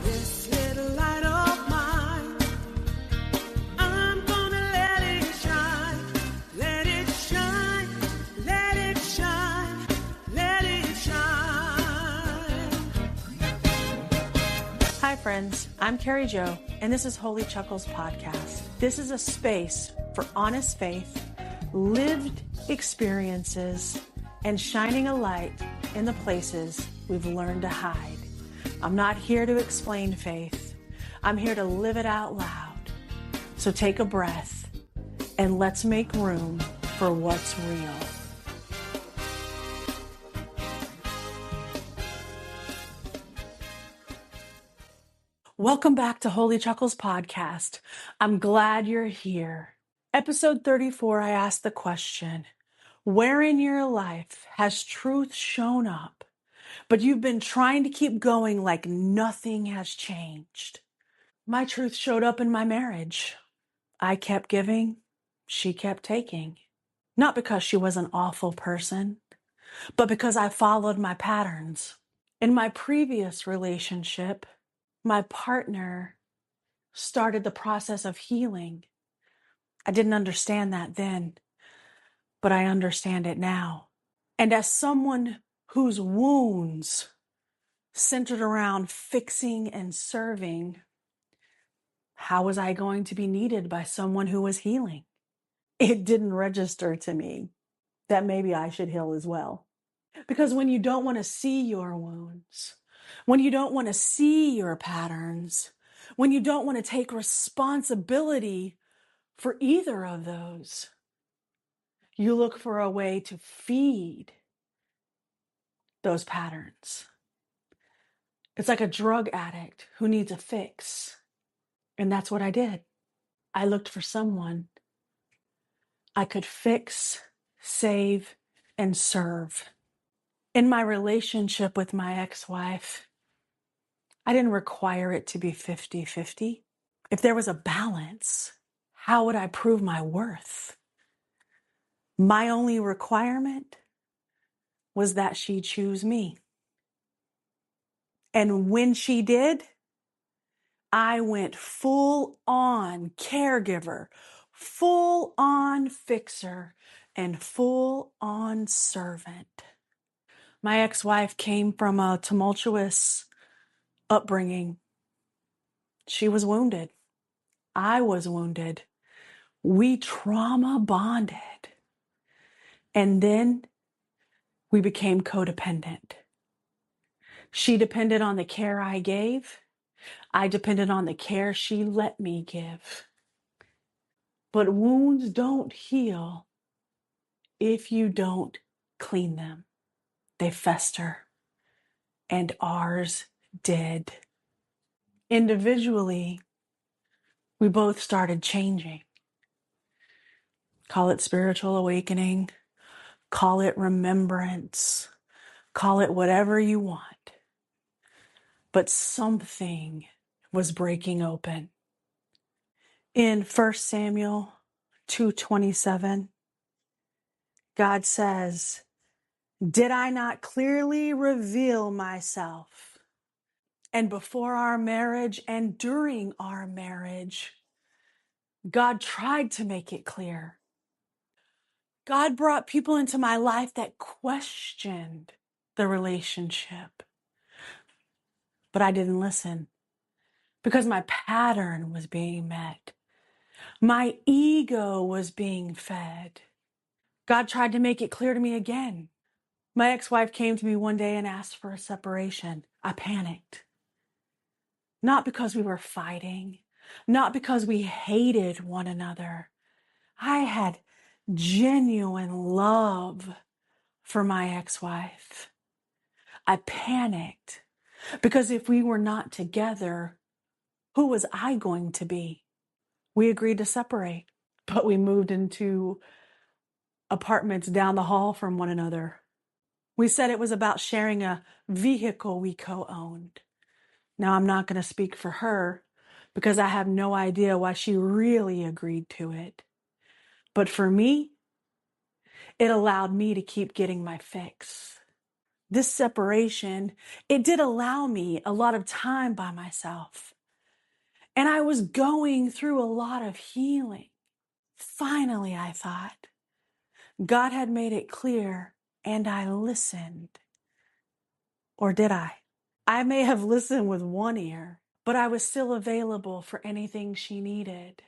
This little light of mine, I'm gonna let it shine. Let it shine, let it shine, let it shine. Hi, friends. I'm Carrie Jo, and this is Holy Chuckles Podcast. This is a space for honest faith, lived experiences, and shining a light in the places we've learned to hide. I'm not here to explain faith. I'm here to live it out loud. So take a breath and let's make room for what's real. Welcome back to Holy Chuckles Podcast. I'm glad you're here. Episode 34, I asked the question, where in your life has truth shown up, but you've been trying to keep going like nothing has changed? My truth showed up in my marriage. I kept giving, she kept taking. Not because she was an awful person, but because I followed my patterns. In my previous relationship, my partner started the process of healing. I didn't understand that then, but I understand it now. And as someone whose wounds centered around fixing and serving, how was I going to be needed by someone who was healing? It didn't register to me that maybe I should heal as well. Because when you don't want to see your wounds, when you don't want to see your patterns, when you don't want to take responsibility for either of those, you look for a way to feed those patterns. It's like a drug addict who needs a fix. And that's what I did. I looked for someone I could fix, save, and serve. In my relationship with my ex-wife, I didn't require it to be 50-50. If there was a balance, how would I prove my worth? My only requirement was that she choose me. And when she did, I went full on caregiver, full on fixer, and full on servant. My ex-wife came from a tumultuous upbringing. She was wounded. I was wounded. We trauma bonded. And then we became codependent. She depended on the care I gave. I depended on the care she let me give. But wounds don't heal if you don't clean them. They fester. And ours did. Individually, we both started changing. Call it spiritual awakening. Call it remembrance. Call it whatever you want. But something was breaking open. In 1 Samuel 2:27, God says, "Did I not clearly reveal myself?" And before our marriage and during our marriage, God tried to make it clear. God brought people into my life that questioned the relationship, but I didn't listen because my pattern was being met. My ego was being fed. God tried to make it clear to me again. My ex-wife came to me one day and asked for a separation. I panicked. Not because we were fighting, not because we hated one another. I had genuine love for my ex-wife. I panicked because if we were not together, who was I going to be? We agreed to separate, but we moved into apartments down the hall from one another. We said it was about sharing a vehicle we co-owned. Now, I'm not going to speak for her because I have no idea why she really agreed to it. But for me, it allowed me to keep getting my fix. This separation, it did allow me a lot of time by myself. And I was going through a lot of healing. Finally, I thought, God had made it clear, and I listened. Or did I? I may have listened with one ear, but I was still available for anything she needed.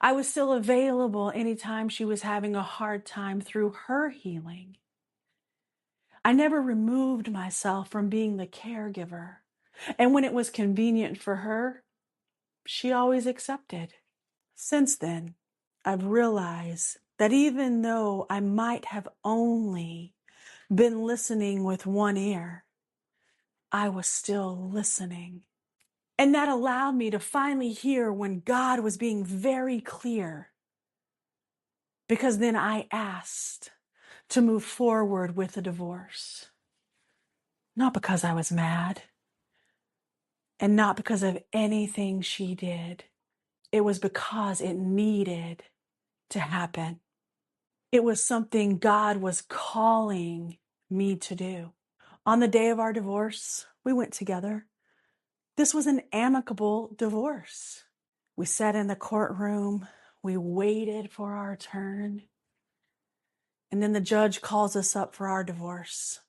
I was still available anytime she was having a hard time through her healing. I never removed myself from being the caregiver. And when it was convenient for her, she always accepted. Since then, I've realized that even though I might have only been listening with one ear, I was still listening. And that allowed me to finally hear when God was being very clear, because then I asked to move forward with the divorce. Not because I was mad and not because of anything she did. It was because it needed to happen. It was something God was calling me to do. On the day of our divorce, we went together. This was an amicable divorce. We sat in the courtroom. We waited for our turn. And then the judge calls us up for our divorce.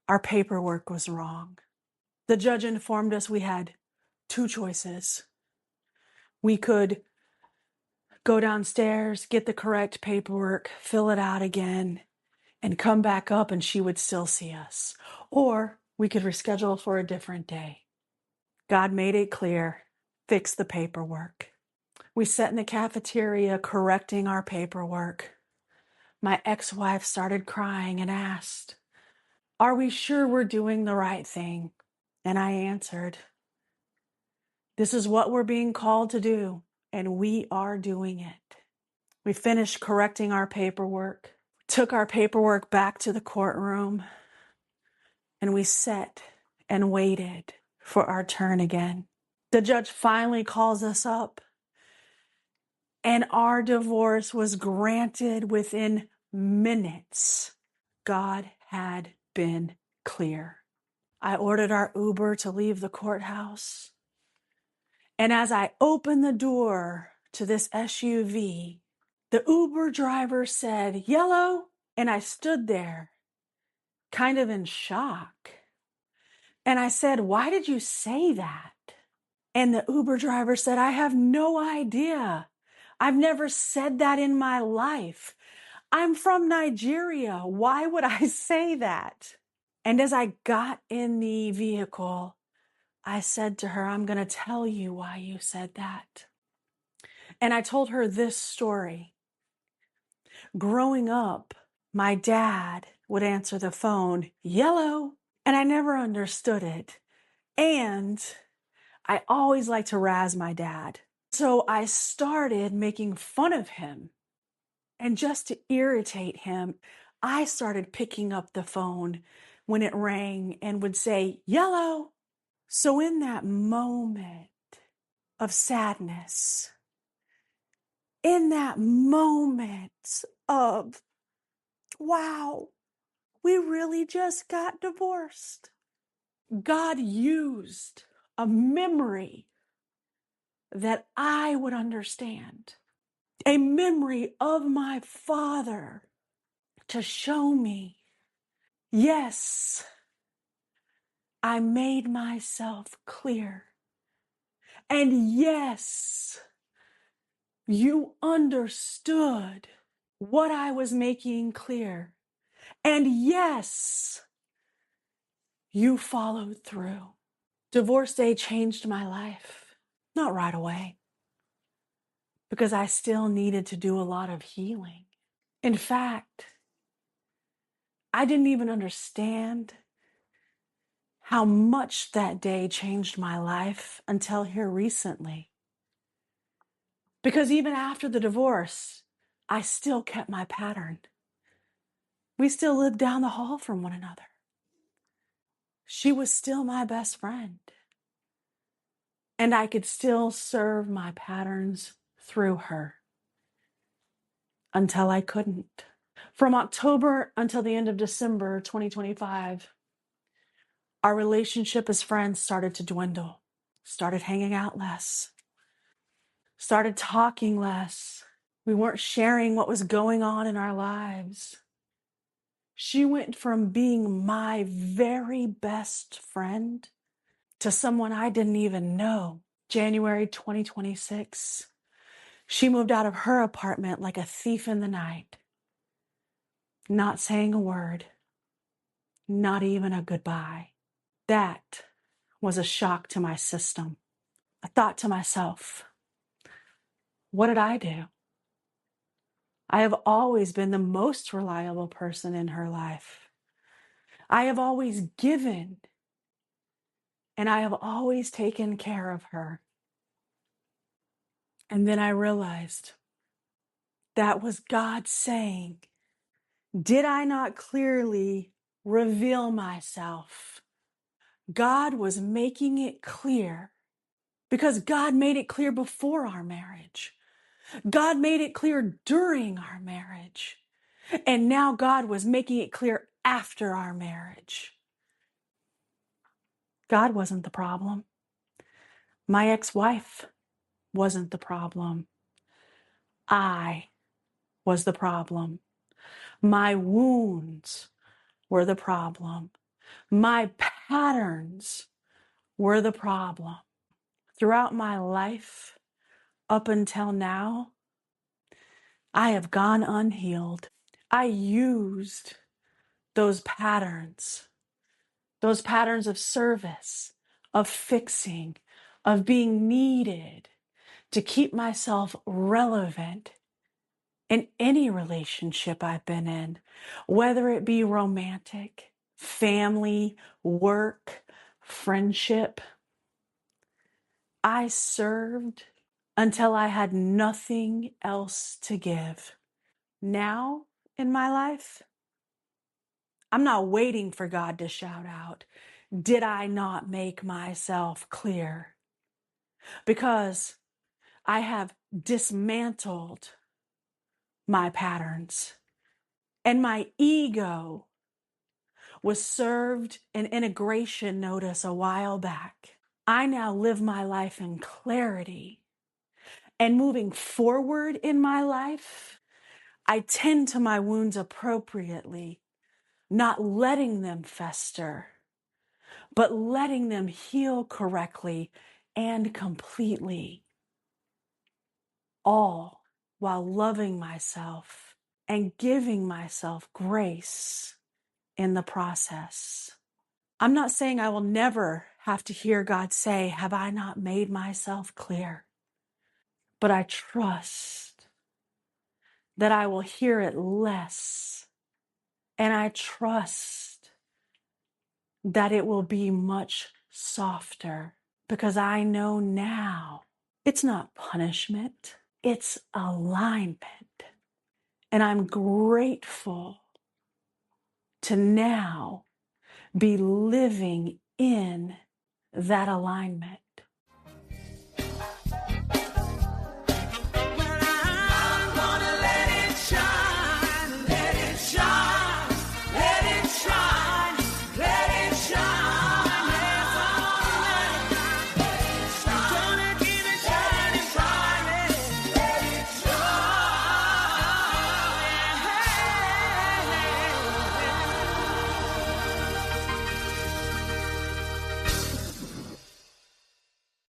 Our paperwork was wrong. The judge informed us we had two choices. We could go downstairs, get the correct paperwork, fill it out again, and come back up and she would still see us. Or we could reschedule for a different day. God made it clear, fix the paperwork. We sat in the cafeteria correcting our paperwork. My ex-wife started crying and asked, "Are we sure we're doing the right thing?" And I answered, "This is what we're being called to do, and we are doing it." We finished correcting our paperwork, took our paperwork back to the courtroom, and we sat and waited for our turn again. The judge finally calls us up, and our divorce was granted within minutes. God had been clear. I ordered our Uber to leave the courthouse. And as I opened the door to this SUV, the Uber driver said, "Yellow." And I stood there kind of in shock. And I said, "Why did you say that?" And the Uber driver said, "I have no idea. I've never said that in my life. I'm from Nigeria. Why would I say that?" And as I got in the vehicle, I said to her, "I'm going to tell you why you said that." And I told her this story. Growing up, my dad would answer the phone, "Yellow," and I never understood it. And I always liked to razz my dad. So I started making fun of him. And just to irritate him, I started picking up the phone when it rang and would say, "Yellow." So in that moment of sadness, in that moment of, wow, we really just got divorced, God used a memory that I would understand, a memory of my father, to show me, yes, I made myself clear. And yes, you understood what I was making clear. And yes, you followed through. Divorce Day changed my life. Not right away, because I still needed to do a lot of healing. In fact, I didn't even understand how much that day changed my life until here recently. Because even after the divorce, I still kept my pattern. We still lived down the hall from one another. She was still my best friend. And I could still serve my patterns through her until I couldn't. From October until the end of December 2025, our relationship as friends started to dwindle, started hanging out less, started talking less. We weren't sharing what was going on in our lives. She went from being my very best friend to someone I didn't even know. January 2026, she moved out of her apartment like a thief in the night, not saying a word, not even a goodbye. That was a shock to my system. I thought to myself, what did I do? I have always been the most reliable person in her life. I have always given, and I have always taken care of her. And then I realized that was God saying, did I not clearly reveal myself? God was making it clear because God made it clear before our marriage. God made it clear during our marriage. And now God was making it clear after our marriage. God wasn't the problem. My ex-wife wasn't the problem. I was the problem. My wounds were the problem. My patterns were the problem. Throughout my life, up until now, I have gone unhealed. I used those patterns of service, of fixing, of being needed to keep myself relevant in any relationship I've been in, whether it be romantic, family, work, friendship. I served until I had nothing else to give. Now in my life, I'm not waiting for God to shout out, did I not make myself clear? Because I have dismantled my patterns, and my ego was served an integration notice a while back. I now live my life in clarity, and moving forward in my life, I tend to my wounds appropriately, not letting them fester, but letting them heal correctly and completely, all while loving myself and giving myself grace in the process. I'm not saying I will never have to hear God say, have I not made myself clear? But I trust that I will hear it less. And I trust that it will be much softer because I know now it's not punishment, it's alignment. And I'm grateful to now be living in that alignment.